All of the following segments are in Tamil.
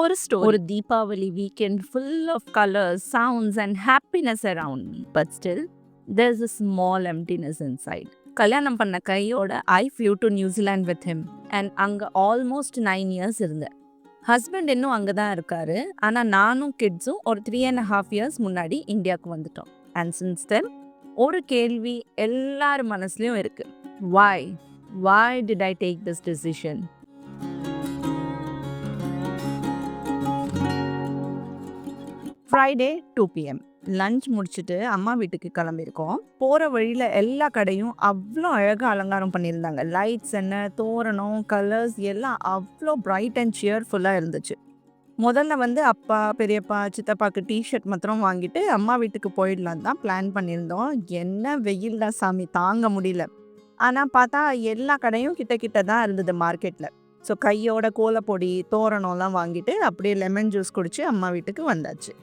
ஒரு ஸ்டோரி. ஒரு Deepavali weekend full of colors, sounds and happiness around me. But still, there's a small emptiness inside. கல்யாணம் பண்ண கையோட I flew to New Zealand with him and அங்க almost 9 years இருந்தேன். ஹஸ்பண்ட் இன்னும் அங்கே தான் இருக்காரு. ஆனால் நானும் கிட்ஸும் ஒரு 3.5 years முன்னாடி இந்தியாவுக்கு வந்துட்டோம். அண்ட் சின்ஸ் தென் ஒரு கேள்வி எல்லார் மனசுலையும் இருக்கு. Why did I take this decision? Friday 2 PM lunch முடிச்சுட்டு அம்மா வீட்டுக்கு கிளம்பியிருக்கோம். போகிற வழியில் எல்லா கடையும் அவ்வளோ அழகாக அலங்காரம் பண்ணியிருந்தாங்க. லைட்ஸ் என்ன, தோரணம், கலர்ஸ் எல்லாம் அவ்வளோ பிரைட் அண்ட் சியர்ஃபுல்லாக இருந்துச்சு. முதல்ல அப்பா, பெரியப்பா, சித்தப்பாக்கு டிஷர்ட் மாத்திரம் வாங்கிட்டு அம்மா வீட்டுக்கு போயிடலாம் தான் பிளான் பண்ணியிருந்தோம். என்ன வெயில் தான் சாமி, தாங்க முடியல. ஆனால் பார்த்தா எல்லா கடையும் கிட்ட தான் இருந்தது மார்க்கெட்டில். ஸோ கையோட கோலப்பொடி, தோரணம்லாம் வாங்கிட்டு அப்படியே லெமன் ஜூஸ் குடிச்சு அம்மா வீட்டுக்கு வந்தாச்சு.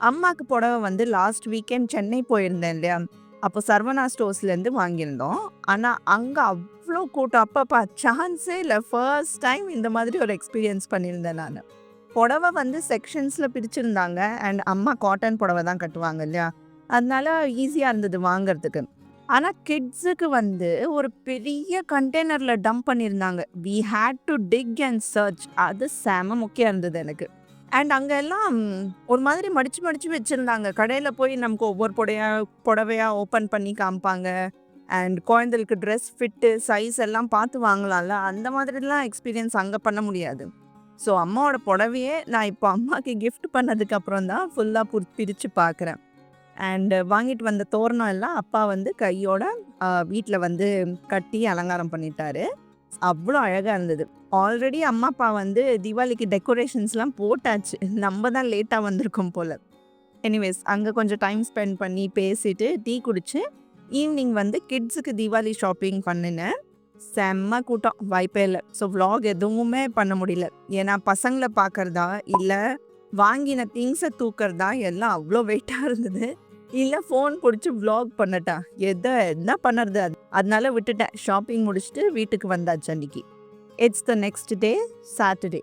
அம்மாவுக்கு புடவை லாஸ்ட் வீக்கெண்ட் சென்னை போயிருந்தேன் இல்லையா, அப்போ சர்வனா ஸ்டோர்ஸ்லேருந்து வாங்கியிருந்தோம். ஆனால் அங்கே அவ்வளோ கூட்டம், அப்பப்பா சான்ஸே இல்லை. ஃபர்ஸ்ட் டைம் இந்த மாதிரி ஒரு எக்ஸ்பீரியன்ஸ் பண்ணியிருந்தேன் நான். புடவை செக்ஷன்ஸில் பிரிச்சுருந்தாங்க. அண்ட் அம்மா காட்டன் புடவை தான் கட்டுவாங்க இல்லையா, அதனால ஈஸியாக இருந்தது வாங்கிறதுக்கு. ஆனால் கிட்ஸுக்கு ஒரு பெரிய கண்டெய்னரில் டம்ப் பண்ணியிருந்தாங்க. We had to dig and search. அது செம முக்கியம் இருந்தது எனக்கு. அண்ட் அங்கே எல்லாம் ஒரு மாதிரி மடித்து வச்சுருந்தாங்க. கடையில் போய் நமக்கு ஒவ்வொரு புடவையாக ஓப்பன் பண்ணி காமிப்பாங்க. அண்ட் குழந்தைகளுக்கு ட்ரெஸ் ஃபிட்டு, சைஸ் எல்லாம் பார்த்து வாங்கலாம்ல, அந்த மாதிரிலாம் எக்ஸ்பீரியன்ஸ் அங்கே பண்ண முடியாது. ஸோ அம்மாவோட புடவையே நான் இப்போ அம்மாவுக்கு கிஃப்ட் பண்ணதுக்கப்புறம் தான் ஃபுல்லாக பிரித்து பார்க்குறேன். அண்டு வாங்கிட்டு வந்த தோரணம் எல்லாம் அப்பா கையோட வீட்டில் கட்டி அலங்காரம் பண்ணிட்டாரு. அவ்வளோ அழகாக இருந்தது. ஆல்ரெடி அம்மா அப்பா தீபாவளிக்கு டெக்கரேஷன்ஸ்லாம் போட்டாச்சு. நம்ம தான் லேட்டாக வந்திருக்கோம் போல். எனிவேஸ் அங்கே கொஞ்சம் டைம் ஸ்பெண்ட் பண்ணி பேசிட்டு டீ குடிச்சு ஈவினிங் கிட்ஸுக்கு தீபாவளி ஷாப்பிங் பண்ணினேன். செம்ம கூட்டம், வாய்ப்பே இல்லை. ஸோ விலாக் எதுவுமே பண்ண முடியல. ஏன்னா பசங்களை பார்க்குறதா இல்லை வாங்கின திங்ஸை தூக்கிறதா எல்லாம் அவ்வளோ வெயிட்டாக இருந்தது. இல்லை ஃபோன் பிடிச்சி விலாக் பண்ணட்டா, என்ன பண்ணுறது, அதனால விட்டுட்டேன். ஷாப்பிங் முடிச்சுட்டு வீட்டுக்கு வந்தாச்சு அன்றைக்கி. It's the next day, Saturday.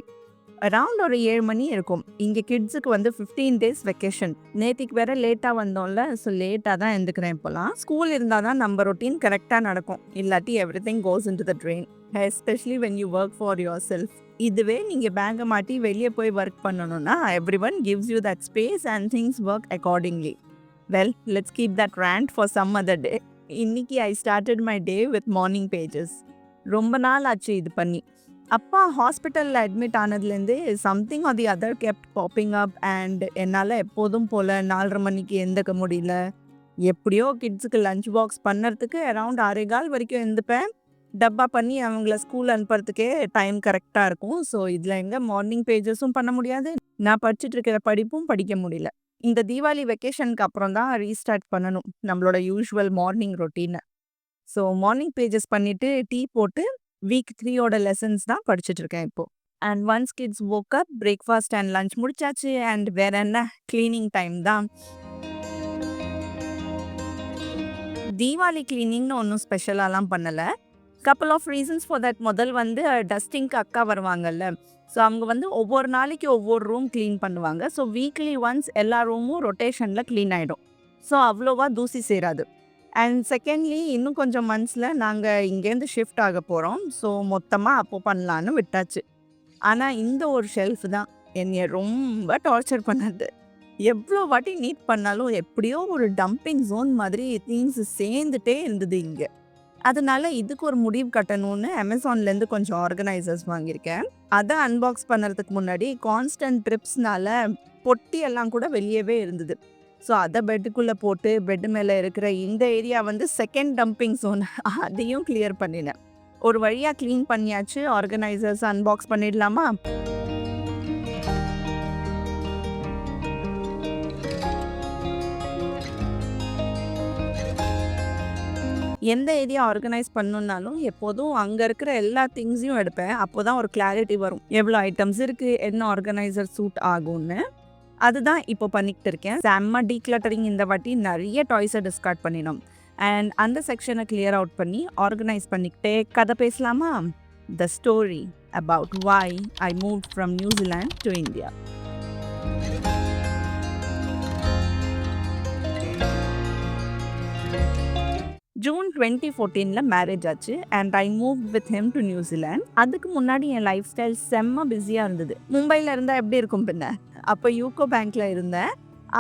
Around ஒரு 7 மணி இருக்கும். இங்கே கிட்ஸுக்கு 15 days வெக்கேஷன். நேற்றுக்கு வேற லேட்டாக வந்தோம்ல, ஸோ லேட்டாக தான் எழுந்துக்கிறேன். இப்போலாம் ஸ்கூல் இருந்தால் தான் நம்ம ரொட்டீன் கரெக்டாக நடக்கும். இல்லாட்டி everything goes into the drain, especially when you work for yourself. இதுவே நீங்கள் பேங்கை மாட்டி வெளியே போய் ஒர்க் பண்ணணும்னா everyone gives you that space and things work accordingly. Well, let's keep that rant for some other day. இன்னைக்கு I started my day with morning pages. ரொம்ப நாள் ஆச்சு இது பண்ணி. அப்பா ஹாஸ்பிட்டலில் அட்மிட் ஆனதுலேருந்து something or the other kept popping up. And என்னால் எப்போதும் போல் 4:30 மணிக்கு எழுந்துக்க முடியல. எப்படியோ கிட்ஸுக்கு லஞ்ச் பாக்ஸ் பண்ணுறதுக்கு அரவுண்ட் 6:15 வரைக்கும் எழுந்துப்பேன். டப்பா பண்ணி அவங்கள ஸ்கூல் அனுப்புறதுக்கே டைம் கரெக்டாக இருக்கும். ஸோ இதில் எங்கே மார்னிங் பேஜஸும் பண்ண முடியாது, நான் படிச்சுட்டு இருக்கிற படிப்பும் படிக்க முடியல. இந்த தீபாவளி வெக்கேஷனுக்கு அப்புறம் தான் ரீஸ்டார்ட் பண்ணணும் நம்மளோட யூஷுவல் மார்னிங் ரொட்டீனை. ஸோ மார்னிங் பேஜஸ் பண்ணிவிட்டு டீ போட்டு வீக் 3 லெசன்ஸ் தான் படிச்சுட்டு இருக்கேன் இப்போது. And once kids woke up, breakfast and lunch முடிச்சாச்சு. அண்ட் வேற என்ன, க்ளீனிங் டைம் தான். தீபாவளி க்ளீனிங்னு ஒன்றும் ஸ்பெஷலாலாம் பண்ணலை. Couple of reasons for that. முதல் டஸ்டிங்க்கு அக்கா வருவாங்கல்ல, ஸோ அவங்க ஒவ்வொரு நாளைக்கு ஒவ்வொரு ரூம் க்ளீன் பண்ணுவாங்க. ஸோ வீக்லி ஒன்ஸ் எல்லா ரூமும் ரொட்டேஷனில் க்ளீன் ஆகிடும். ஸோ அவ்வளோவா தூசி சேராது. அண்ட் செகண்ட்லி, இன்னும் கொஞ்சம் மந்த்ஸில் நாங்கள் இங்கேருந்து ஷிஃப்ட் ஆக போகிறோம். ஸோ மொத்தமாக அப்போ பண்ணலான்னு விட்டாச்சு. ஆனால் இந்த ஒரு ஷெல்ஃப் தான் என்னைய ரொம்ப டார்ச்சர் பண்ணது. எவ்வளோ வாட்டி நீட் பண்ணாலும் எப்படியோ ஒரு டம்பிங் ஜோன் மாதிரி திங்ஸ் சேர்ந்துட்டே இருந்தது இங்கே. அதனால இதுக்கு ஒரு முடிவு கட்டணும்னு அமேசான்லேருந்து கொஞ்சம் ஆர்கனைசர்ஸ் வாங்கியிருக்கேன். அதை அன்பாக்ஸ் பண்ணுறதுக்கு முன்னாடி கான்ஸ்டன்ட் ட்ரிப்ஸ்னால பொட்டியெல்லாம் கூட வெளியவே இருந்தது. ஸோ அதை பெட்டுக்குள்ளே போட்டு பெட்டு மேலே இருக்கிற இந்த ஏரியா செகண்ட் டம்பிங் ஜோன், அதையும் கிளியர் பண்ணினேன். ஒரு வழியாக க்ளீன் பண்ணியாச்சு. ஆர்கனைசர்ஸ் அன்பாக்ஸ் பண்ணிடலாமா? எந்த ஏரியா ஆர்கனைஸ் பண்ணணுன்னாலும் எப்போதும் அங்கே இருக்கிற எல்லா திங்ஸையும் எடுப்பேன். அப்போ தான் ஒரு கிளாரிட்டி வரும், எவ்வளோ ஐட்டம்ஸ் இருக்குது, என்ன ஆர்கனைசர் சூட் ஆகும்னு. அதுதான் இப்போ பண்ணிக்கிட்டு இருக்கேன். செம்ம டீக்ளட்டரிங் இந்த வாட்டி. நிறைய டாய்ஸை டிஸ்கார்ட் பண்ணினோம். அண்ட் அந்த செக்ஷனை கிளியர் அவுட் பண்ணி ஆர்கனைஸ் பண்ணிக்கிட்டே கதை பேசலாமா? The story. about why I moved from New Zealand to India. June 2014 marriage ஆச்சு and I move with him to New Zealand. அதுக்கு முன்னாடி என் லைஃப் ஸ்டைல் செம்ம பிஸியாக இருந்தது. மும்பையில் இருந்தால் எப்படி இருக்கும் பின்ன? அப்போ யூகோ பேங்க்கில் இருந்தேன்.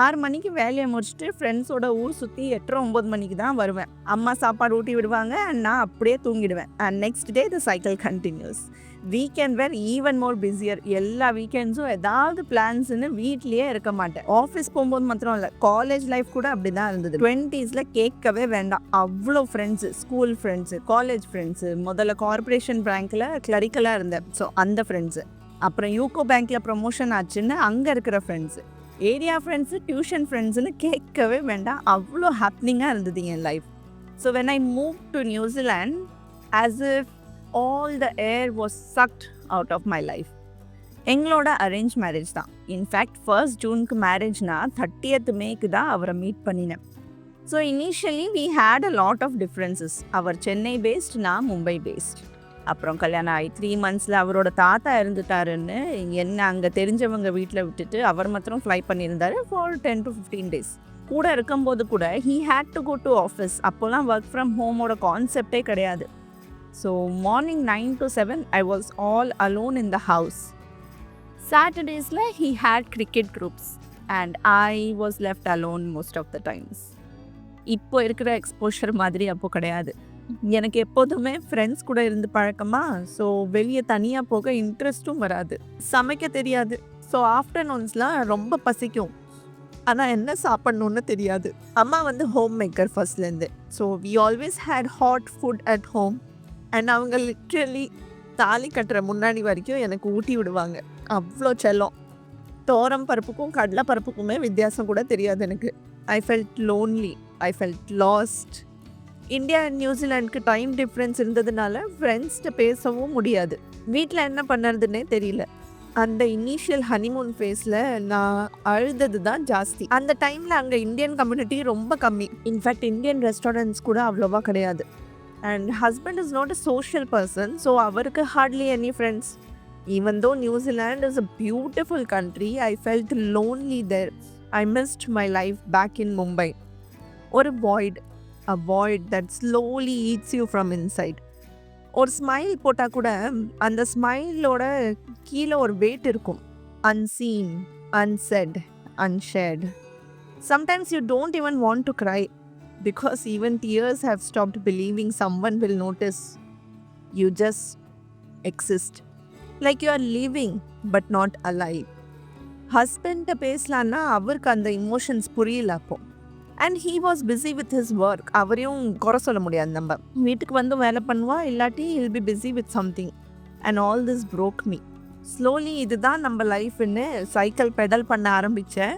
6 மணிக்கு வேலையை முடிச்சுட்டு ஃப்ரெண்ட்ஸோட ஊர் சுற்றி 8-9 மணிக்கு தான் வருவேன். அம்மா சாப்பாடு ஊட்டி விடுவாங்க அண்ட் நான் அப்படியே தூங்கிடுவேன். And next day the cycle continues. Weekend were even more busier. எல்லா வீக்கெண்ட்ஸும் ஏதாவது பிளான்ஸ்ன்னு வீட்லேயே இருக்க மாட்டேன். ஆஃபீஸ் போகும்போது மாத்திரம் இல்லை, காலேஜ் லைஃப் கூட அப்படி தான் இருந்தது. 20s கேட்கவே வேண்டாம், அவ்வளோ friends, school friends, college friends. முதல்ல கார்பரேஷன் பேங்க்கில் கிளரிக்கலாக இருந்தேன், ஸோ அந்த ஃப்ரெண்ட்ஸு. அப்புறம் யூகோ பேங்க்கில் ப்ரமோஷன் ஆச்சுன்னு அங்கே இருக்கிற ஃப்ரெண்ட்ஸு, ஏரியா ஃப்ரெண்ட்ஸு, டியூஷன் ஃப்ரெண்ட்ஸுன்னு கேட்கவே வேண்டாம், அவ்வளோ ஹாப்பினிங்காக இருந்தது என் life. So when I move to New Zealand, as if all the air was sucked out of my life. எங்களோட அரேஞ்ச் மேரேஜ் தான். இன்ஃபேக்ட் 1st ஜூனுக்கு மேரேஜ்னா 30th மேக்கு தான் அவரை மீட் பண்ணினேன். So initially we had a lot of differences. அவர் சென்னை பேஸ்ட், நான் மும்பை பேஸ்ட். அப்புறம் கல்யாணம் ஆகி 3 monthsல அவரோட தாத்தா இருந்துட்டாருன்னு என்ன அங்கே தெரிஞ்சவங்க வீட்டில் விட்டுட்டு அவர் மாத்திரம் ஃப்ளை பண்ணியிருந்தாரு for 10 to 15 days. கூட இருக்கும்போது கூட he had to go to office. அப்போல்லாம் ஒர்க் ஃப்ரம் ஹோமோட கான்செப்டே கிடையாது. So morning 9 to 7 I was all alone in the house. Saturdays he had cricket groups and I was left alone most of the times. இப்போ இருக்கிற எக்ஸ்போஷர் மாதிரி அப்போ கிடையாது. எனக்கு எப்போதுமே ஃப்ரெண்ட்ஸ் கூட இருந்து பழக்கமா, ஸோ வெளியே தனியாக போக இன்ட்ரெஸ்ட்டும் வராது. சமைக்க தெரியாது. ஸோ ஆஃப்டர்நூன்ஸ்லாம் ரொம்ப பசிக்கும், ஆனால் என்ன சாப்பிட்ணுன்னு தெரியாது. அம்மா ஹோம் மேக்கர் ஃபர்ஸ்ட்லேருந்து. So we always had hot food at home. And அவங்க லிட்ரலி தாலி கட்டுற முன்னாடி வரைக்கும் எனக்கு ஊட்டி விடுவாங்க. அவ்வளோ செல்லம். தோரம் பருப்புக்கும் கடலை பருப்புக்குமே வித்தியாசம் கூட தெரியாது எனக்கு. I felt lonely, I felt lost. India and நியூசிலாண்டுக்கு டைம் டிஃப்ரென்ஸ் இருந்ததுனால ஃப்ரெண்ட்ஸ்கிட்ட பேசவும் முடியாது. வீட்டில் என்ன பண்ணுறதுன்னே தெரியல. அந்த இனிஷியல் ஹனிமூன் ஃபேஸில் நான் அழுதது தான் ஜாஸ்தி. அந்த டைமில் அங்கே இந்தியன் கம்யூனிட்டி ரொம்ப கம்மி. இன்ஃபேக்ட் இந்தியன் ரெஸ்டாரண்ட்ஸ் கூட அவ்வளோவா கிடையாது. And husband is not a social person, so avarku hardly any friends. Even though New Zealand is a beautiful country, I felt lonely there. I missed my life back in Mumbai. Or a void that slowly eats you from inside. Or smile போட்டா கூட அந்த ஸ்மைலோட கீழே ஒரு weight இருக்கும். Unseen, unsaid, unshared. Sometimes you don't even want to cry, because even tears have stopped believing someone will notice. You just exist. Like you are living but not alive. Husband பேசலான்னா அவருக்கு அந்த இமோஷன்ஸ் புரியல அப்போ. And he was busy with his work. அவரையும் குறை சொல்ல முடியாது. நம்ம வீட்டுக்கு வேலை பண்ணுவா, இல்லாட்டி he'll be busy with something. And all this broke me. Slowly இதுதான் நம்ம லைஃப்னு சைக்கிள் பெடல் பண்ண ஆரம்பித்தேன்.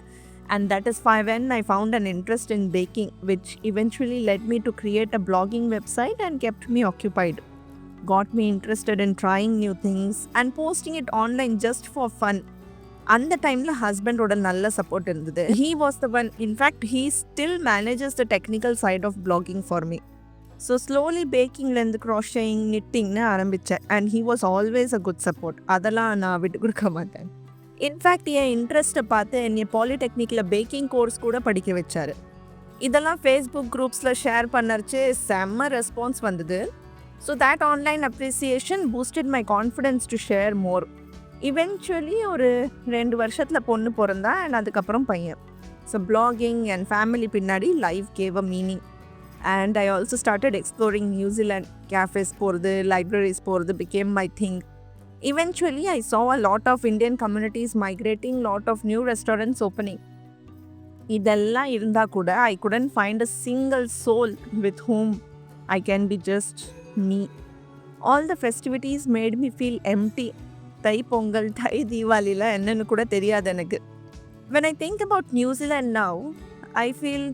And that is when I found an interest in baking, which eventually led me to create a blogging website and kept me occupied. Got me interested in trying new things and posting it online just for fun. அந்த டைமில் ஹஸ்பண்டோட நல்ல சப்போர்ட் இருந்தது. He was the one, in fact he still manages the technical side of blogging for me. So slowly பேக்கிங்லேருந்து crocheting, knittingனு ஆரம்பித்தேன். And he was always a good support. அதெல்லாம் நான் விட்டு கொடுக்க மாட்டேன். இன்ஃபேக்ட் என் இன்ட்ரெஸ்ட்டை பார்த்து என்னை பாலிடெக்னிக்கில் பேக்கிங் கோர்ஸ் கூட படிக்க வச்சார். இதெல்லாம் ஃபேஸ்புக் குரூப்ஸில் ஷேர் பண்ணறச்சு செம்ம ரெஸ்பான்ஸ் வந்தது. So that online appreciation boosted my confidence to share more. Eventually ஒரு 2 வருஷத்தில் பொண்ணு பிறந்தா அண்ட் அதுக்கப்புறம் பையன். ஸோ பிளாகிங் அண்ட் ஃபேமிலி பின்னாடி life gave a meaning. And I also started exploring New Zealand. Cafes போகிறது, லைப்ரரிஸ் போகிறது became my thing. Eventually, I saw a lot of Indian communities migrating, lot of new restaurants opening. இதெல்லாம் இருந்தால் கூட I couldn't find a single soul with whom I can be just me. All the festivities made me feel empty. தை பொங்கல், தை தீபாவளியில் என்னன்னு கூட தெரியாது எனக்கு. When I think about New Zealand now, I feel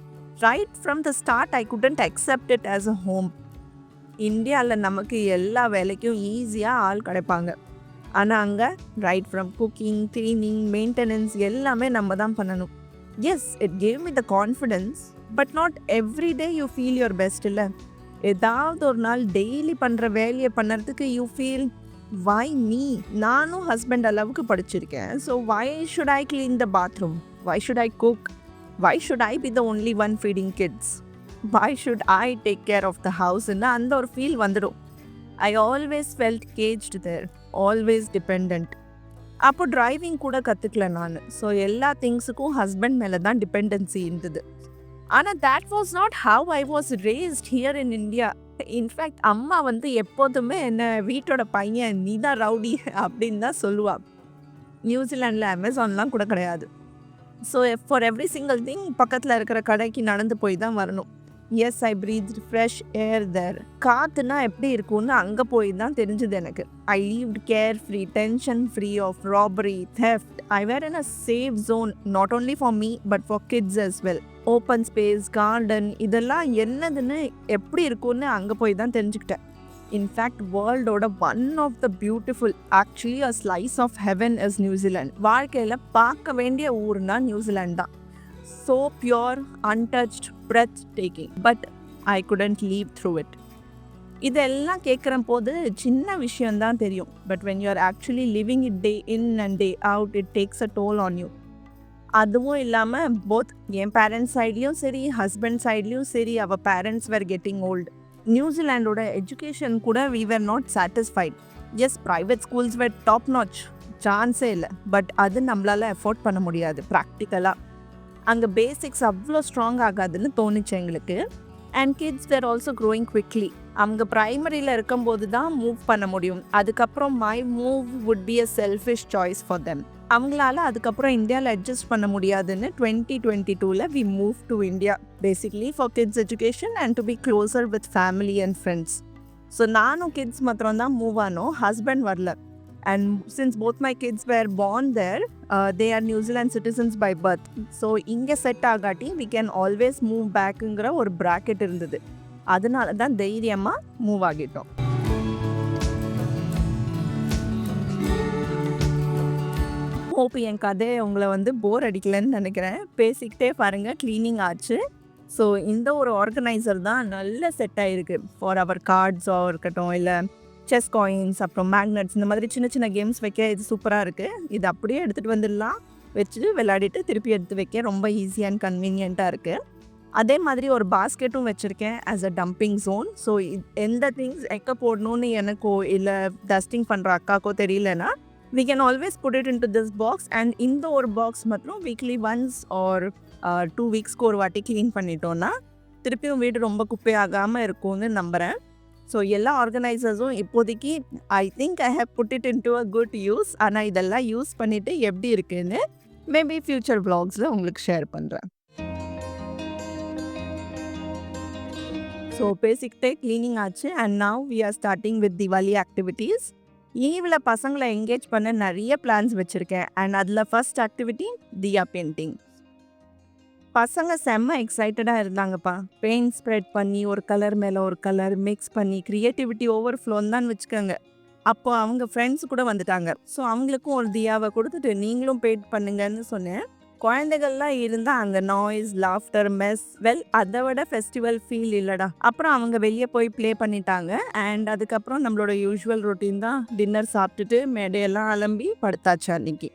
right from the start I couldn't accept it as a home. இந்தியாவில் நமக்கு எல்லா வேலைக்கும் ஈஸியாக ஆள் கிடைப்பாங்க. ஆனால் அங்கே right from cooking, cleaning, maintenance எல்லாமே நம்ம தான் பண்ணணும். Yes, it gave me the confidence, but not every day you feel your best. இல்லை, ஏதாவது ஒரு நாள் டெய்லி பண்ணுற வேலையை பண்ணுறதுக்கு யூ ஃபீல் வை மீ? நானும் ஹஸ்பண்ட் அளவுக்கு படிச்சிருக்கேன். So why should I clean the bathroom? Why should I cook? Why should I be the only one feeding kids? Why should I take care of த ஹவுஸ்ன்னு அந்த ஒரு ஃபீல் வந்துடும். I always felt caged there, always depend. அப்போ டிரைவிங் கூட கற்றுக்கல நான். ஸோ எல்லா திங்ஸுக்கும் ஹஸ்பண்ட் மேலே தான் டிபெண்டன்சி இருந்தது. ஆனால் that was not how I was raised here in India. In fact அம்மா வந்து எப்போதுமே என்ன வீட்டோட பையன் நீ தான் ரவுடி அப்படின்னு தான் சொல்லுவாள். நியூசிலாண்டில் அமேசான்லாம் கூட கிடையாது. So for every single thing பக்கத்தில் இருக்கிற கடைக்கு நடந்து போய் தான் வரணும். Yes, I breathe fresh air there. காற்றுனா எப்படி இருக்கும்னு அங்கே போய் தான் தெரிஞ்சுது எனக்கு. I lived care free, tension free of robbery, theft. I were in a safe zone, not only for me but for kids as well. Open space, garden, இதெல்லாம் என்னதுன்னு எப்படி இருக்கும்னு அங்கே போய் தான் தெரிஞ்சுக்கிட்டேன். இன்ஃபேக்ட் வேர்ல்டோட one of the beautiful, actually a slice of heaven is New Zealand. வாழ்க்கையில் பார்க்க வேண்டிய ஊர்னா நியூசிலாண்ட் தான். So pure, untouched, breathtaking. But I couldn't live through it. இதெல்லாம் கேட்குற போது சின்ன விஷயம்தான் தெரியும். But when you are actually living it day in and day out, it takes a toll on you. அதுவும் இல்லாமல் போத் என் பேரண்ட்ஸ் சைட்லேயும் சரி, ஹஸ்பண்ட் சைட்லேயும் சரி, அவர் பேரண்ட்ஸ் வேர் கெட்டிங் ஓல்டு. நியூசிலாண்டோட எஜுகேஷன் கூட we were not satisfied. Yes, private schools were top notch, சான்ஸே இல்லை. பட் அது நம்மளால் அஃபோர்ட் பண்ண முடியாது ப்ராக்டிக்கலாக. அங்கே பேசிக்ஸ் அவ்வளோ ஸ்ட்ராங் ஆகாதுன்னு தோணுச்சு எங்களுக்கு. And kids were also growing quickly. அவங்க ப்ரைமரியில் இருக்கும்போது தான் மூவ் பண்ண முடியும். அதுக்கப்புறம் my move would be a selfish choice for them. அவங்களால அதுக்கப்புறம் இந்தியாவில் அட்ஜஸ்ட் பண்ண முடியாதுன்னு 2022 we move to India, basically for kids education and to be closer with family and friends. So நானும் கிட்ஸ் மாத்திரம் தான் மூவ் ஆனோம், ஹஸ்பண்ட் வரல. And since both my kids were born there, they are New Zealand citizens by birth. So இங்கே செட் ஆகாட்டி we can always move backங்கிற ஒரு bracket இருந்தது. அதனால தான் தைரியமாக மூவ் ஆகிட்டோம். ஹோப் என் கதையை உங்களை வந்து போர் அடிக்கலன்னு நினைக்கிறேன். பேசிக்கிட்டே பாருங்கள், க்ளீனிங் ஆச்சு. ஸோ இந்த ஒரு ஆர்கனைசர் தான் நல்ல செட் ஆகிருக்கு ஃபார் அவர் கார்ட்ஸோ இருக்கட்டும், இல்லை செஸ் காயின்ஸ், அப்புறம் மேக்னட்ஸ், இந்த மாதிரி சின்ன சின்ன கேம்ஸ் வைக்க இது சூப்பராக இருக்குது. இது அப்படியே எடுத்துகிட்டு வந்துடலாம், வச்சுட்டு விளையாடிட்டு திருப்பி எடுத்து வைக்க ரொம்ப ஈஸியாக அண்ட் கன்வீனியண்ட்டாக இருக்குது. அதே மாதிரி ஒரு பாஸ்கெட்டும் வச்சுருக்கேன் as a dumping zone. So எந்த திங்ஸ் எங்கே போடணும்னு எனக்கோ இல்லை டஸ்டிங் பண்ணுற அக்காக்கோ தெரியலனா we can always put it into this box. and இந்த ஒரு பாக்ஸ் மட்டும் வீக்லி ஒன்ஸ் ஆர் 2 வீக்ஸ்க்கு ஒரு வாட்டி க்ளீன் பண்ணிட்டோன்னா திருப்பியும் வீடு ரொம்ப குப்பையாகாமல் இருக்கும்னு நம்புகிறேன். ஸோ எல்லா ஆர்கனைசர்ஸும் இப்போதைக்கு I think I have put it in to a good use. ஆனால் இதெல்லாம் யூஸ் பண்ணிவிட்டு எப்படி இருக்குன்னு மேபி ஃப்யூச்சர் vlogsல உங்களுக்கு ஷேர் பண்ணுறேன். ஸோ பேசிக்கிட்டே க்ளீனிங் ஆச்சு. And now we are starting with Diwali activities. லீவில் பசங்களை என்கேஜ் பண்ண நிறைய பிளான்ஸ் வச்சுருக்கேன். அண்ட் அதில் ஃபர்ஸ்ட் ஆக்டிவிட்டி தியா பெயிண்டிங். பசங்க செம்ம எக்ஸைட்டடாக இருந்தாங்கப்பா. பெயிண்ட் ஸ்ப்ரெட் பண்ணி ஒரு கலர் மேலே ஒரு கலர் மிக்ஸ் பண்ணி க்ரியேட்டிவிட்டி ஓவர்ஃப்ளோன்னு தான் வச்சுக்கோங்க. அப்போ அவங்க ஃப்ரெண்ட்ஸ் கூட வந்துட்டாங்க. ஸோ அவங்களுக்கும் ஒரு தியாவை கொடுத்துட்டு நீங்களும் பெயிண்ட் பண்ணுங்கன்னு சொன்னேன். குழந்தைகள்லாம் இருந்தால் அங்கே நாய்ஸ், லாஃப்டர், மெஸ், வெல் அதை விட ஃபெஸ்டிவல் ஃபீல் இல்லைடா. அப்புறம் அவங்க வெளியே போய் ப்ளே பண்ணிட்டாங்க. அண்ட் அதுக்கப்புறம் நம்மளோட யூஷுவல் ரொட்டீன் தான். டின்னர் சாப்பிட்டுட்டு மேடையெல்லாம் அலம்பி படுத்தாச்சு அன்னைக்கு.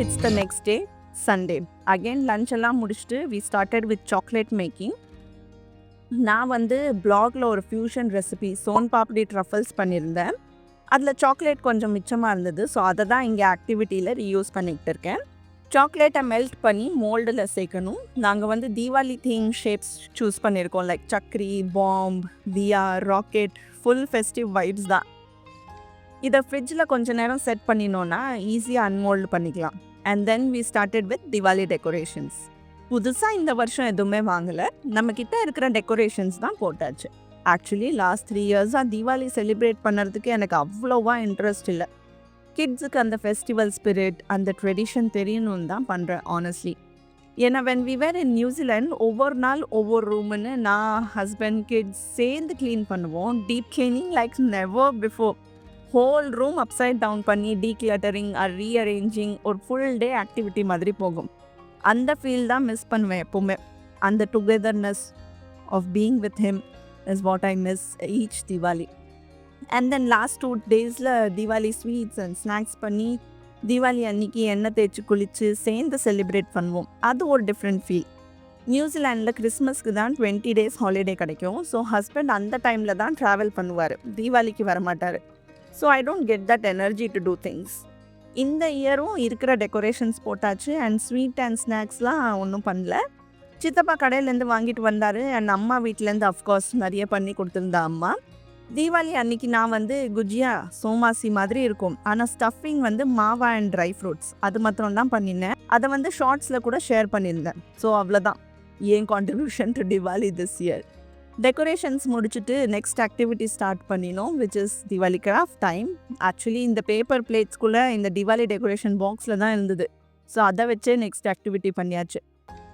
It's the next day, Sunday. Again lunch எல்லாம் முடிச்சுட்டு we started with chocolate making. நான் வந்து பிளாகில் ஒரு ஃபியூஷன் ரெசிபி சோன் பாப்டி ட்ரஃபல்ஸ் பண்ணியிருந்தேன். அதில் சாக்லேட் கொஞ்சம் மிச்சமாக இருந்தது. ஸோ அதை தான் இங்கே ஆக்டிவிட்டியில் ரீயூஸ் பண்ணிக்கிட்டு இருக்கேன். சாக்லேட்டை மெல்ட் பண்ணி மோல்டில் சேர்க்கணும். நாங்கள் வந்து தீபாவளி தீம் ஷேப்ஸ் சூஸ் பண்ணியிருக்கோம். லைக் சக்ரி, பாம்ப், தியா, ராக்கெட், ஃபுல் ஃபெஸ்டிவ் வைப்ஸ் தான். இதை ஃப்ரிட்ஜில் கொஞ்சம் நேரம் செட் பண்ணினோன்னா ஈஸியாக அன்மோல்டு பண்ணிக்கலாம். And then we started with Diwali decorations. புதுசாக இந்த வருஷம் எதுவுமே வாங்கலை, நம்மக்கிட்ட இருக்கிற டெக்கரேஷன்ஸ் தான் போட்டாச்சு. ஆக்சுவலி லாஸ்ட் 3 இயர்ஸா தீபாவளி செலிப்ரேட் பண்ணுறதுக்கு எனக்கு அவ்வளோவா இன்ட்ரெஸ்ட் இல்ல. கிட்ஸுக்கு அந்த ஃபெஸ்டிவல் ஸ்பிரிட், அந்த ட்ரெடிஷன் தெரியணும்னு தான் பண்றேன் ஹானஸ்ட்லி. ஏன்னா when we were in New Zealand ஒவ்வொரு நாள் ஒவ்வொரு ரூமுன்னு நான், ஹஸ்பண்ட், கிட்ஸ் சேர்ந்து க்ளீன் பண்ணுவோம். Deep cleaning like never before. Whole room upside down பண்ணி டீக்ளட்டரிங் ஆர் ரீஅரேஞ்சிங் ஒரு ஃபுல் டே ஆக்டிவிட்டி மாதிரி போகும். அந்த ஃபீல் தான் மிஸ் பண்ணுவேன் எப்போவுமே. அந்த togetherness of being with him is what I miss each Diwali. And then last 2 டேஸில் தீபாவளி ஸ்வீட்ஸ் அண்ட் ஸ்நாக்ஸ் பண்ணி தீபாவளி அன்னைக்கு எண்ணெய் தேய்ச்சி குளித்து சேர்ந்து செலிப்ரேட் பண்ணுவோம். அது ஒரு டிஃப்ரெண்ட் ஃபீல். நியூசிலாண்டில் கிறிஸ்மஸ்க்கு தான் 20 டேஸ் ஹாலிடே கிடைக்கும். ஸோ ஹஸ்பண்ட் அந்த டைமில் தான் ட்ராவல் பண்ணுவார், தீபாவளிக்கு வரமாட்டார். So I don't get that energy to do things. இந்த இயரும் இருக்கிற டெக்கரேஷன்ஸ் போட்டாச்சு அண்ட் ஸ்வீட் அண்ட் ஸ்நாக்ஸ்லாம் ஒன்றும் பண்ணல. சித்தப்பா கடையிலேருந்து வாங்கிட்டு வந்தார் அண்ட் அம்மா வீட்டிலேருந்து அஃப்கோர்ஸ் நிறைய பண்ணி கொடுத்துருந்தா அம்மா. தீபாவளி அன்னைக்கு நான் வந்து குஜியா சோமாசி மாதிரி இருக்கும், ஆனால் ஸ்டஃபிங் வந்து மாவா அண்ட் ட்ரை ஃப்ரூட்ஸ் அது மாத்திரம் தான் பண்ணியிருந்தேன். அதை வந்து ஷார்ட்ஸில் கூட ஷேர் பண்ணியிருந்தேன். ஸோ அவ்வளோதான் என் contribution to Diwali this year. Decorations முடிச்சுட்டு நெக்ஸ்ட் ஆக்டிவிட்டி ஸ்டார்ட் பண்ணினோம், which is Diwali craft time. Actually இந்த பேப்பர் பிளேட்ஸ்குள்ளே இந்த திவாலி டெக்கரேஷன் பாக்ஸில் தான் இருந்தது. ஸோ அதை வச்சே நெக்ஸ்ட் ஆக்டிவிட்டி பண்ணியாச்சு.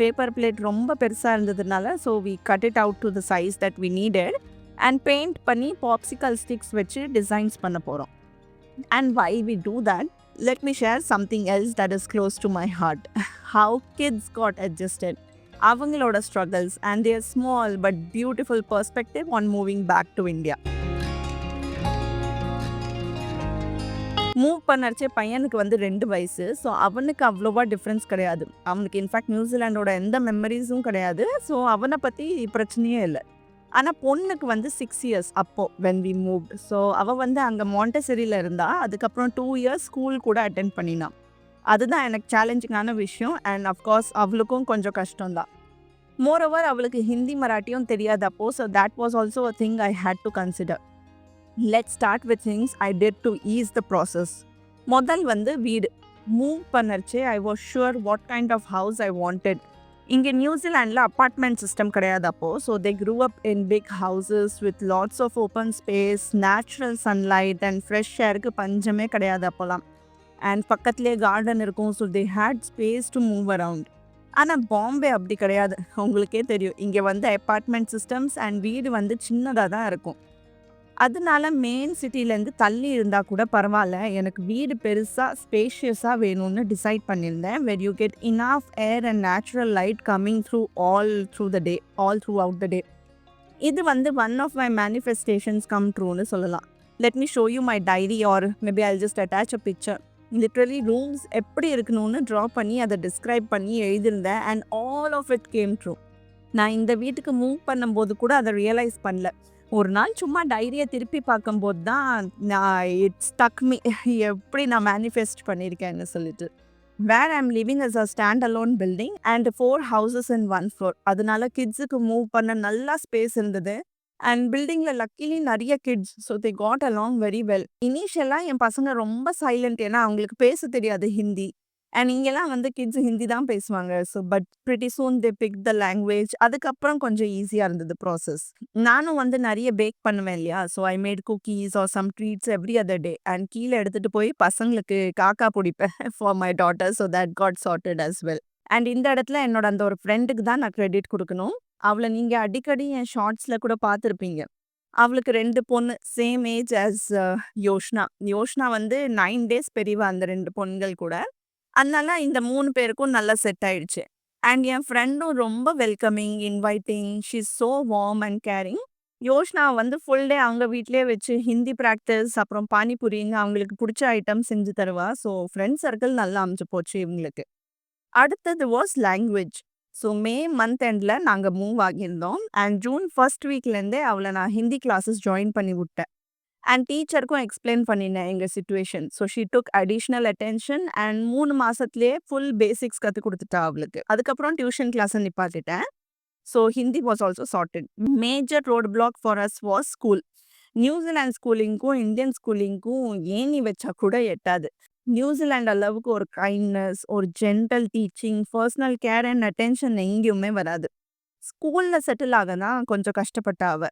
பேப்பர் பிளேட் ரொம்ப பெருசாக இருந்ததுனால so we cut it out to the size that we needed and paint பண்ணி பாப்சிக்கல் ஸ்டிக்ஸ் வச்சு டிசைன்ஸ் பண்ண போகிறோம். And why we do that, let me share something else that is close to my heart. How kids got adjusted, அவங்களோட struggles and their small but beautiful perspective on moving back to India. Move பண்ணறச்சே பையனுக்கு வந்து 2 வயசு. ஸோ அவனுக்கு அவ்வளோவா டிஃப்ரென்ஸ் கிடையாது. அவனுக்கு இன்ஃபேக்ட் நியூசிலாண்டோட எந்த மெமரிஸும் கிடையாது. ஸோ அவனை பற்றி பிரச்சனையே இல்லை. ஆனால் பொண்ணுக்கு வந்து 6 இயர்ஸ் அப்போது வென் வி மூவ்ட். ஸோ அவள் வந்து அங்கே மாண்டெசரியில் இருந்தா. அதுக்கப்புறம் 2 இயர்ஸ் ஸ்கூல் கூட அட்டென்ட் பண்ணினான். அதுதான் எனக்கு சேலஞ்சிங்கான விஷயம். அண்ட் அஃப்கோர்ஸ் அவளுக்கும் கொஞ்சம் கஷ்டம்தான். மோரோவர் அவளுக்கு ஹிந்தி மராட்டியும் தெரியாது அப்போ. So that was also a thing I had to consider. Let's start with things I did to ease the process. முதல் வந்து வீடு மூவ் பண்ணறச்சே I was sure what kind of house I wanted. இங்கே நியூசிலாண்டில் அப்பார்ட்மெண்ட் சிஸ்டம் கிடையாது அப்போது. So they grew up in big houses with lots of open space, natural sunlight and fresh ஏருக்கு பஞ்சமே கிடையாது அப்போலாம். அண்ட் பக்கத்துலேயே கார்டன் இருக்கும். So they had space to move around. ஆனால் பாம்பே அப்படி கிடையாது. உங்களுக்கே தெரியும், இங்கே வந்து அப்பார்ட்மெண்ட் சிஸ்டம்ஸ் அண்ட் வீடு வந்து சின்னதாக தான் இருக்கும். அதனால மெயின் சிட்டிலேருந்து தள்ளி இருந்தால் கூட பரவாயில்ல, எனக்கு வீடு பெருசாக ஸ்பேஷியஸாக வேணும்னு டிசைட் பண்ணியிருந்தேன். Where you get enough air and natural light coming all throughout the day. இது வந்து one of my manifestations come ட்ரூன்னு சொல்லலாம். Let me show you my diary or maybe I just attach a picture. Literally rooms எப்படி இருக்கணும்னு ட்ரா பண்ணி அதை டிஸ்கிரைப் பண்ணி எழுதியிருந்தேன். And all of it came true. நான் இந்த வீட்டுக்கு மூவ் பண்ணும்போது கூட அதை ரியலைஸ் பண்ணல. ஒரு நாள் சும்மா டைரியை திருப்பி பார்க்கும்போது தான் நான் இட் ஸ்டக் மீ, எப்படி நான் மேனிஃபெஸ்ட் பண்ணியிருக்கேன்னு சொல்லிட்டு. Where I'm living as a stand alone building and 4 houses in 1 floor. அதனால கிட்ஸுக்கு மூவ் பண்ண நல்லா ஸ்பேஸ் இருந்தது. அண்ட் பில்டிங்கில் லக்கிலி நிறைய kids. So they got along very well. இனிஷியலாக என் பசங்க ரொம்ப சைலண்ட், ஏன்னா அவங்களுக்கு பேச தெரியாது ஹிந்தி. அண்ட் இங்கெல்லாம் வந்து கிட்ஸ் ஹிந்தி தான் பேசுவாங்க. So but pretty soon they pick the language. அதுக்கப்புறம் கொஞ்சம் ஈஸியாக இருந்தது ப்ராசஸ். நானும் வந்து நிறைய பேக் பண்ணுவேன் இல்லையா. So I made cookies or some treats every other day. And கீழே எடுத்துகிட்டு போய் பசங்களுக்கு காக்கா பிடிப்பேன் for my daughter. So that got started as well. அண்ட் இந்த இடத்துல என்னோட அந்த ஒரு ஃப்ரெண்டுக்கு தான் நான் கிரெடிட் கொடுக்கணும். அவளை நீங்கள் அடிக்கடி என் ஷார்ட்ஸில் கூட பார்த்துருப்பீங்க. அவளுக்கு 2 பொண்ணு, சேம் ஏஜ் அஸ் யோஷ்னா. யோஷ்னா வந்து 9 டேஸ் பெரியவா அந்த 2 பொண்ணுகள் கூட. அதனால இந்த 3 பேருக்கும் நல்லா செட் ஆயிடுச்சு. அண்ட் என் ஃப்ரெண்டும் ரொம்ப welcoming, inviting. She is so warm and caring. Yoshna வந்து ஃபுல் டே அவங்க வீட்டிலே வச்சு ஹிந்தி ப்ராக்டிஸ், அப்புறம் பானிபூரிங்க அவங்களுக்கு பிடிச்ச ஐட்டம் செஞ்சு தருவா. ஸோ ஃப்ரெண்ட் சர்க்கிள் நல்லா அமைஞ்சு போச்சு இவங்களுக்கு. அடுத்தது was language. So May month எண்டில் நாங்கள் மூவ் ஆகியிருந்தோம். அண்ட் ஜூன் ஃபர்ஸ்ட் வீக்லேருந்தே அவளை நான் ஹிந்தி கிளாஸஸ் ஜாயின் பண்ணி விட்டேன். அண்ட் டீச்சருக்கும் எக்ஸ்பிளைன் பண்ணினேன் எங்கள் situation. So she took additional attention and 3 மாதத்துலேயே ஃபுல் பேசிக்ஸ் கற்றுக் கொடுத்துட்டா அவளுக்கு. அதுக்கப்புறம் டியூஷன் கிளாஸை நிப்பாட்டிட்டேன். So Hindi was also sorted. Major road block for us was school. New Zealand ஸ்கூலிங்க்கும் இந்தியன் ஸ்கூலிங்க்கும் ஏணி வச்சா கூட எட்டாது. நியூசிலாந்து அளவுக்கு ஒரு கைண்ட்னஸ், ஒரு gentle teaching, personal care and attention எங்கேயுமே வராது. ஸ்கூலில் செட்டில் ஆக தான் கொஞ்சம் கஷ்டப்பட்டா அவ.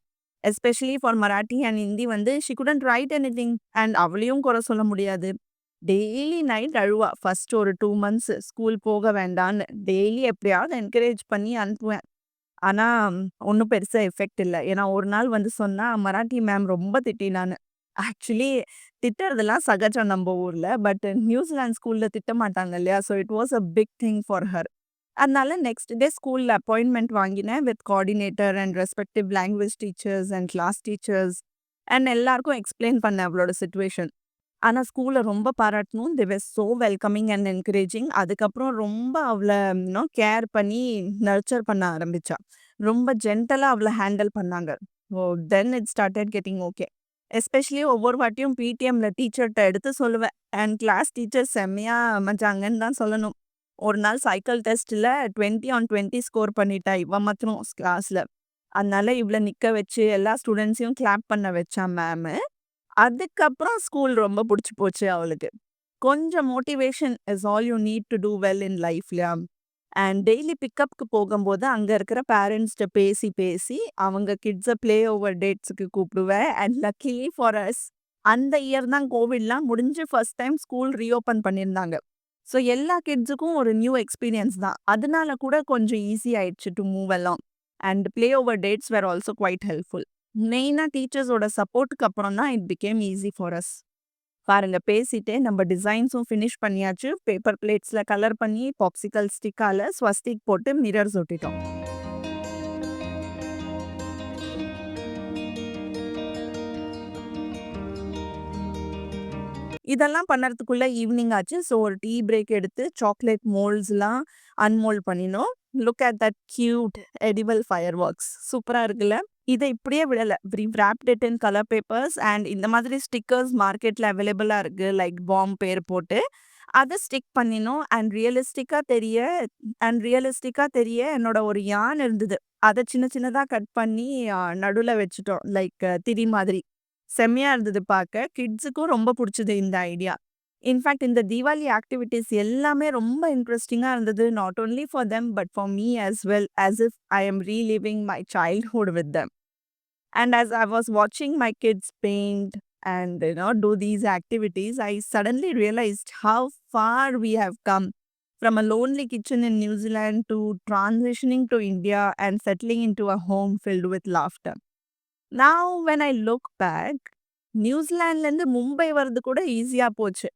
Especially for Marathi and Hindi வந்து she couldn't write anything and அவளையும் குறை சொல்ல முடியாது. டெய்லி நைட் அழுவா. ஃபர்ஸ்ட் ஒரு 2 மந்த்ஸ் ஸ்கூல் போக வேண்டான்னு. டெய்லி எப்படியாவது என்கரேஜ் பண்ணி அனுப்புவேன். ஆனா, ஒண்ணும் பெருசா எஃபெக்ட் இல்ல. ஏன்னா ஒரு நாள் வந்து சொன்னா, மராட்டி மேம் ரொம்ப திட்டினான்னு. ஆக்சுவலி திட்டுறதெல்லாம் சகஜம் நம்ப ஊர்ல. பட் நியூசிலாந்து ஸ்கூல்ல திட்ட மாட்டாங்க இல்லையா? So it was a big thing for her. அதனால நெக்ஸ்ட் டே ஸ்கூல்ல அப்பாயின்ட்மென்ட் வாங்கினேன் with coordinator and respective language teachers and class teachers and எல்லாருக்கும் எக்ஸ்பிளைன் பண்ணேன் அவளோட சிச்சுவேஷன். ஆனா ஸ்கூல்ல ரொம்ப பாராட்டணும். They were so welcoming and encouraging. அதுக்கப்புறம் ரொம்ப அவள கேர் பண்ணி நர்ச்சர் பண்ண ஆரம்பிச்சா. ரொம்ப ஜென்டலா அவள ஹேண்டில் பண்ணாங்க. Oh then it started getting okay. Especially ஒவ்வொரு வாட்டியும் பிடிஎம்ல டீச்சர்ட்ட எடுத்து சொல்லுவேன். அண்ட் கிளாஸ் டீச்சர் செம்மையா அமைஞ்சாங்கன்னு தான் சொல்லணும். ஒரு நாள் சைக்கிள் டெஸ்ட்ல 20 ஆன் 20 ஸ்கோர் பண்ணிட்டா இவ மாத்திரம் கிளாஸ்ல. அதனால இவள நிக்க வச்சு எல்லா ஸ்டூடண்ட்ஸையும் கிளாப் பண்ண வச்சா மேமு. அதுக்கப்புறம் ஸ்கூல் ரொம்ப புடிச்சு போச்சு அவளுக்கு. கொஞ்சம் motivation is all you need to do well in லைஃப்லயா. அண்ட் டெய்லி பிக்கப்க்கு போகும்போது அங்க இருக்கிற பேரண்ட்ஸ்ட்ட பேசி பேசி அவங்க கிட்ஸ ப்ளே ஓவர் டேட்ஸ்க்கு கூப்பிடுவேன். அண்ட் லக்கிலி ஃபார் அஸ் அந்த இயர் தான் கோவிட்லாம் முடிஞ்சு ஃபர்ஸ்ட் டைம் ஸ்கூல் ரீஓப்பன் பண்ணியிருந்தாங்க. ஸோ எல்லா கிட்ஸுக்கும் ஒரு நியூ எக்ஸ்பீரியன்ஸ் தான். அதனால கூட கொஞ்சம் ஈஸி ஆயிடுச்சு to move along. And play over dates were also quite helpful. மெயினா டீச்சர்ஸோட சப்போர்ட்டுக்கு அப்புறம் தான் it became easy for us. பாருங்க பேசிட்டே நம்ம டிசைன்ஸும் ஃபினிஷ் பண்ணியாச்சு. பேப்பர் பிளேட்ஸ்ல கலர் பண்ணி பாப்சிகல் ஸ்டிக்கால ஸ்வஸ்திக் போட்டு மிரர்ஸ் ஒட்டிட்டோம். இதெல்லாம் பண்ணறதுக்குள்ள ஈவினிங் ஆச்சு. ஸோ ஒரு டீ பிரேக் எடுத்து சாக்லேட் மோல்ட்ஸ்லாம் அன்மோல்ட் பண்ணினோம். Look at that cute edible fireworks. சூப்பரா இருக்குல்ல? இத இப்படியே விடல. We wrapped it in colour papers and இந்த மாதிரி ஸ்டிக்கர்ஸ் மார்க்கெட்ல அவைலபிளா இருக்கு. லைக் பாம் பேர் போட்டு அத ஸ்டிக் பண்ணினோம். அண்ட் ரியலிஸ்டிக்கா தெரிய என்னோட ஒரு யான் இருந்தது. அத சின்ன சின்னதா கட் பண்ணி நடுவுல வச்சுட்டோம். லைக் திரி மாதிரி. செம்மையா இருந்தது பார்க்க. கிட்ஸுக்கும் ரொம்ப புடிச்சது இந்த ஐடியா. இன்ஃபாக்ட் இந்த தீபாவளி ஆக்டிவிட்டீஸ் எல்லாமே ரொம்ப இன்ட்ரெஸ்டிங்கா இருந்தது. Not only for them but for me as well as if I am reliving my childhood with them. And as I was watching my kids paint and do these activities, I suddenly realized how far we have come from a lonely kitchen in New Zealand to transitioning to India and settling into a home filled with laughter. Now when I look back, நியூசிலாண்ட்லேருந்து மும்பை வர்றது கூட ஈஸியா போச்சு.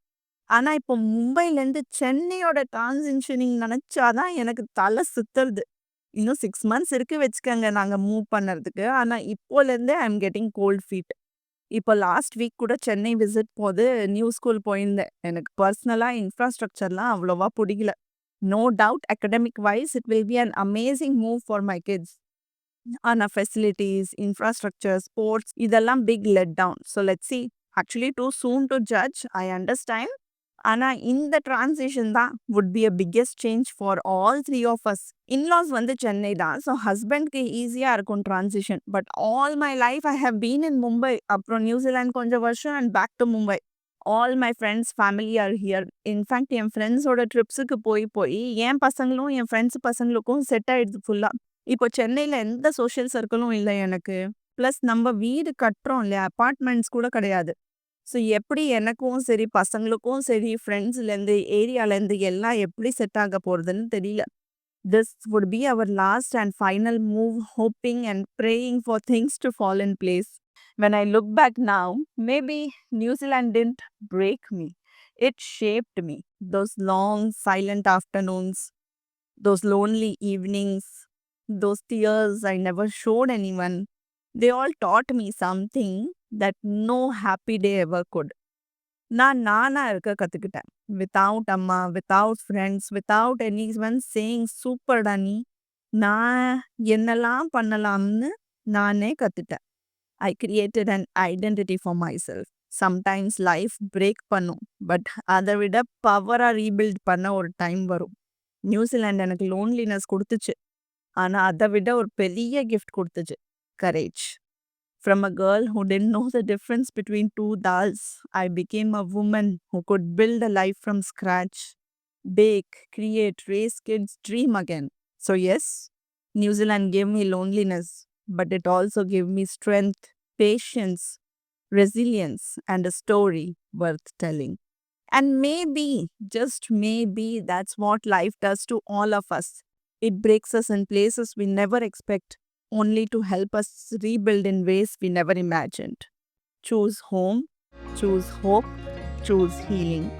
ஆனா இப்போ மும்பைலேருந்து சென்னையோட டிரான்சிஷனிங் நினைச்சா தான் எனக்கு தலை சுத்துறது. இன்னும் 6 மந்த்ஸ் இருக்கு வச்சுக்கோங்க நாங்க மூவ் பண்ணறதுக்கு. ஆனா இப்போலேருந்தே I am getting cold feet. இப்போ லாஸ்ட் வீக் கூட சென்னை விசிட் போது நியூ ஸ்கூல் போயிருந்தேன். எனக்கு பர்சனலா இன்ஃப்ராஸ்ட்ரக்சர்லாம் அவ்வளவா பிடிக்கல. No doubt academic wise it will be an amazing move for my kids. ஆனா ஃபெசிலிட்டீஸ், இன்ஃப்ராஸ்ட்ரக்சர், ஸ்போர்ட்ஸ் இதெல்லாம் big let down. So let's see. Actually too soon to judge. I understand. ஆனா இந்த டிரான்சிஷன் தான் would be a biggest change for all 3 of as. In-laws வந்து சென்னை தான். ஸோ ஹஸ்பண்ட்க்கு ஈஸியா இருக்கும் transition. But all my life I have been in Mumbai. அப்புறம் நியூசிலாந்து கொஞ்சம் வருஷம் and back to Mumbai. All my friends family are here. In fact என் ஃப்ரெண்ட்ஸோட ட்ரிப்ஸுக்கு போய் போய் என் பசங்களும் என் ஃப்ரெண்ட்ஸ் பசங்களுக்கும் செட் ஆயிடுது ஃபுல்லா. இப்போ சென்னையில எந்த சோஷியல் சர்க்கிளும் இல்ல எனக்கு. பிளஸ் நம்ம வீடு கட்டுறோம் இல்லையா? அபார்ட்மெண்ட்ஸ் கூட கிடையாது. ஸோ எப்படி எனக்கும் சரி, பசங்களுக்கும் சரி, ஃப்ரெண்ட்ஸ்லேருந்து, ஏரியாலேருந்து எல்லாம் எப்படி செட் ஆக போறதுன்னு தெரியல. This would be our last and final move, hoping and praying for things to fall in place. When I look back now, maybe New Zealand didn't break me. It shaped me. Those long, silent afternoons, those lonely evenings, those tears I never showed anyone, they all taught me something that no happy day ever could. நான் நானா இருக்க கத்துக்கிட்டேன். வித்தவுட் அம்மா, without friends, without anyone saying சூப்பர்டா நீ. நான் என்னெல்லாம் பண்ணலாம்னு நானே கத்துட்டேன். I created an identity for myself. Sometimes life break பண்ணும். பட் அதை விட பவரா ரீபில்ட் பண்ண ஒரு டைம் வரும். நியூசிலாந்து எனக்கு லோன்லினஸ் கொடுத்துச்சு. ஆனா அதை விட ஒரு பெரிய கிஃப்ட் கொடுத்துச்சு. Courage. From a girl who didn't know the difference between two dals, I became a woman who could build a life from scratch, bake, create, raise kids, dream again. So yes, New Zealand gave me loneliness, but it also gave me strength, patience, resilience, and a story worth telling. And maybe, just maybe, that's what life does to all of us. It breaks us in places we never expect, only to help us rebuild in ways we never imagined. Choose home, choose hope, choose healing.